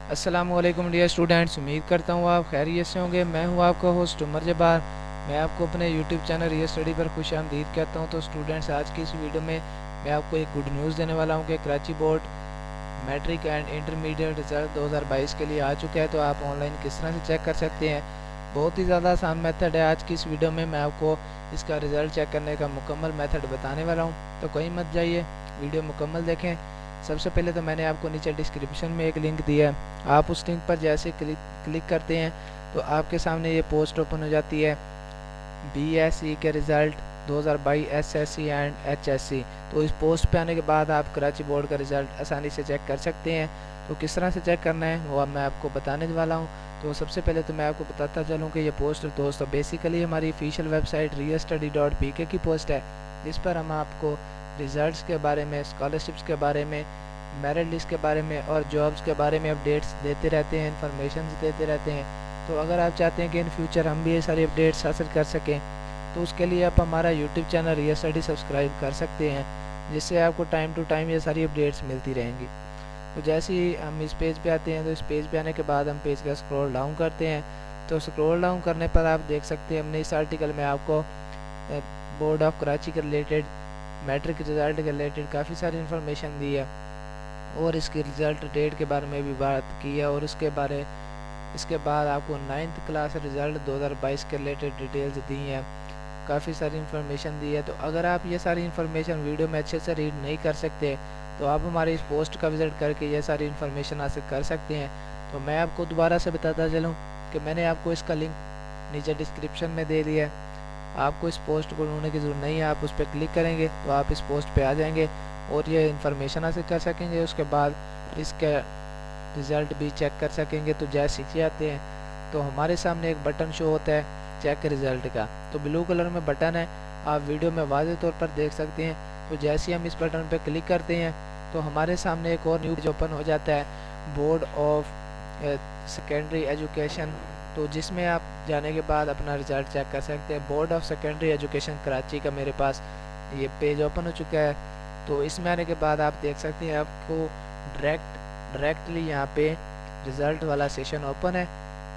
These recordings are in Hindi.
अस्सलामुअलैकुम डियर स्टूडेंट्स, उम्मीद करता हूँ आप खैरियत से होंगे। मैं हूँ आपका होस्ट उमर जब्बार। मैं आपको अपने यूट्यूब चैनल रियल स्टडी पर खुशामदीद कहता हूँ। तो स्टूडेंट्स, आज की इस वीडियो में मैं आपको एक गुड न्यूज़ देने वाला हूँ कि Karachi board matric and intermediate result 2022 के लिए आ चुका है। तो आप ऑनलाइन किस तरह से चेक कर सकते हैं, बहुत ही ज़्यादा आसान मेथड है। आज की इस वीडियो में मैं आपको इसका रिज़ल्ट चेक करने का मुकम्मल मेथड बताने वाला हूँ। तो कहीं मत जाइए, वीडियो मुकम्मल देखें। सबसे पहले तो मैंने आपको नीचे डिस्क्रिप्शन में एक लिंक दिया है, आप उस लिंक पर जैसे क्लिक करते हैं तो आपके सामने ये पोस्ट ओपन हो जाती है, BSc के रिज़ल्ट 2022 SSC एंड HSC। तो इस पोस्ट पे आने के बाद आप कराची बोर्ड का रिज़ल्ट आसानी से चेक कर सकते हैं। तो किस तरह से चेक करना है वो अब मैं आपको बताने वाला हूँ। तो सबसे पहले तो मैं आपको बताता चलूँ कि ये पोस्ट दोस्तों बेसिकली हमारी ऑफिशियल वेबसाइट realstudy.pk की पोस्ट है। इस पर हम आपको रिज़ल्ट्स के बारे में, स्कॉलरशिप्स के बारे में, मेरिट लिस्ट के बारे में और जॉब्स के बारे में अपडेट्स देते रहते हैं, इन्फॉर्मेशन देते रहते हैं। तो अगर आप चाहते हैं कि इन फ्यूचर हम भी ये सारी अपडेट्स हासिल कर सकें, तो उसके लिए आप हमारा YouTube channel real study subscribe कर सकते हैं, जिससे आपको टाइम टू टाइम ये सारी अपडेट्स मिलती रहेंगी। तो जैसे ही हम इस पेज पे आते हैं, तो इस पेज पे आने के बाद हम पेज का स्क्रॉल डाउन करते हैं। तो स्क्रॉल डाउन करने पर आप देख सकते हैं हमने इस आर्टिकल में आपको बोर्ड ऑफ कराची के रिलेटेड, मैट्रिक रिज़ल्ट के रिलेटेड काफ़ी सारी इन्फॉर्मेशन दी है और इसके रिज़ल्ट डेट के बारे में भी बात की है। और इसके बाद आपको 9th क्लास रिज़ल्ट 2022 के रिलेटेड डिटेल्स दी हैं, काफ़ी सारी इन्फॉर्मेशन दी है। तो अगर आप ये सारी इन्फॉर्मेशन वीडियो में अच्छे से रीड नहीं कर सकते, तो आप हमारे इस पोस्ट का विज़िट करके ये सारी इन्फॉर्मेशन हासिल कर सकते हैं। तो मैं आपको दोबारा से बताता चलूँ कि मैंने आपको इसका लिंक नीचे डिस्क्रिप्शन में दे दिया है। आपको इस पोस्ट को ढूंढने की ज़रूरत नहीं है, आप उस पर क्लिक करेंगे तो आप इस पोस्ट पे आ जाएंगे और ये इन्फॉर्मेशन हासिल कर सकेंगे। उसके बाद इसका रिज़ल्ट भी चेक कर सकेंगे। तो जैसे ही आते हैं तो हमारे सामने एक बटन शो होता है चेक रिज़ल्ट का, तो ब्लू कलर में बटन है, आप वीडियो में वाज़ेह तौर पर देख सकते हैं। तो जैसे ही हम इस बटन पर क्लिक करते हैं तो हमारे सामने एक और न्यू पेज ओपन हो जाता है, बोर्ड ऑफ सेकेंडरी एजुकेशन। तो जिसमें आप जाने के बाद अपना रिज़ल्ट चेक कर सकते हैं। Board of secondary education Karachi का मेरे पास ये पेज ओपन हो चुका है। तो इसमें आने के बाद आप देख सकते हैं आपको डायरेक्टली यहाँ पे रिज़ल्ट वाला सेशन ओपन है।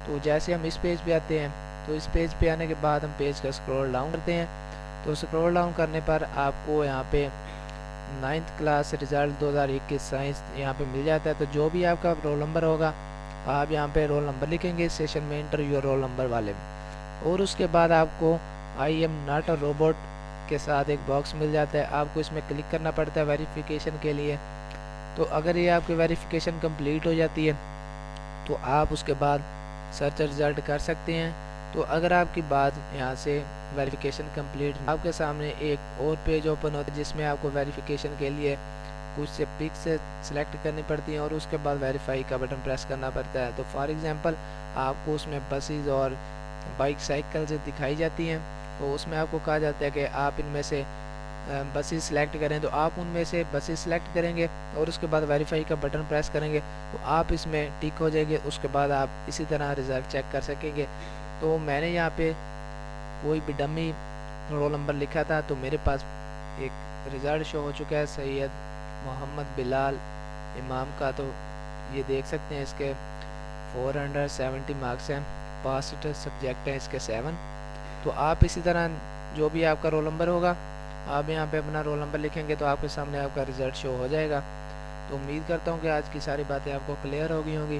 तो जैसे हम इस पेज पे आते हैं, तो इस पेज पे आने के बाद हम पेज का स्क्रॉल डाउन करते हैं। तो स्क्रॉल डाउन करने पर आपको यहाँ पे 9th क्लास रिज़ल्ट 2021 साइंस यहाँ पे मिल जाता है। तो जो भी आपका रोल नंबर होगा, आप यहाँ पे रोल नंबर लिखेंगे इस सेशन में, इंटर योर रोल नंबर वाले में। और उसके बाद आपको I am not a robot के साथ एक बॉक्स मिल जाता है, आपको इसमें क्लिक करना पड़ता है वेरिफिकेशन के लिए। तो अगर ये आपकी वेरिफिकेशन कंप्लीट हो जाती है तो आप उसके बाद सर्च रिज़ल्ट कर सकते हैं। तो अगर आपकी बात यहाँ से वेरिफिकेशन कंप्लीट, आपके सामने एक और पेज ओपन होता है जिसमें आपको वेरिफिकेशन के लिए कुछ से पिक्स सेलेक्ट करनी पड़ती हैं और उसके बाद वेरीफाई का बटन प्रेस करना पड़ता है। तो फॉर एग्जांपल आपको उसमें बसेस और बाइक साइकिल्स दिखाई जाती हैं, तो उसमें आपको कहा जाता है कि आप इनमें से बसेस सेलेक्ट करें। तो आप उनमें से बसेस सेलेक्ट करेंगे और उसके बाद वेरीफाई का बटन प्रेस करेंगे तो आप इसमें टिक हो जाएंगे। उसके बाद आप इसी तरह रिज़ल्ट चेक कर सकेंगे। तो मैंने यहाँ पे कोई भी डमी रोल नंबर लिखा था, तो मेरे पास एक रिज़ल्ट शो हो चुका है सैयद मोहम्मद बिलाल इमाम का। तो ये देख सकते हैं इसके 470 मार्क्स हैं, पास्ट सब्जेक्ट हैं इसके 7। तो आप इसी तरह जो भी आपका रोल नंबर होगा, आप यहाँ पे अपना रोल नंबर लिखेंगे तो आपके सामने आपका रिज़ल्ट शो हो जाएगा। तो उम्मीद करता हूँ कि आज की सारी बातें आपको क्लियर हो गई होंगी।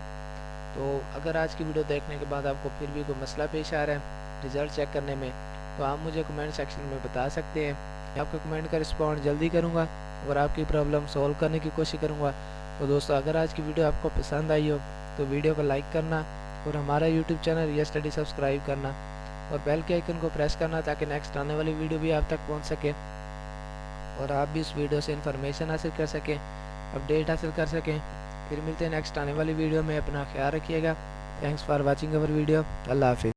तो अगर आज की वीडियो देखने के बाद आपको फिर भी कोई मसला पेश आ रहा है रिज़ल्ट चेक करने में, तो आप मुझे कमेंट सेक्शन में बता सकते हैं। मैं आपके कमेंट का रिस्पॉन्ड जल्दी करूँगा और आपकी प्रॉब्लम सॉल्व करने की कोशिश करूँगा। तो दोस्तों, अगर आज की वीडियो आपको पसंद आई हो तो वीडियो को लाइक करना और हमारा YouTube channel real study subscribe करना और बेल के आइकन को प्रेस करना, ताकि नेक्स्ट आने वाली वीडियो भी आप तक पहुंच सके और आप भी इस वीडियो से इन्फॉर्मेशन हासिल कर सकें, अपडेट हासिल कर सकें। फिर मिलते हैं नेक्स्ट आने वाली वीडियो में। अपना ख्याल रखिएगा। Thanks for watching our video. अल्लाह हाफिज़।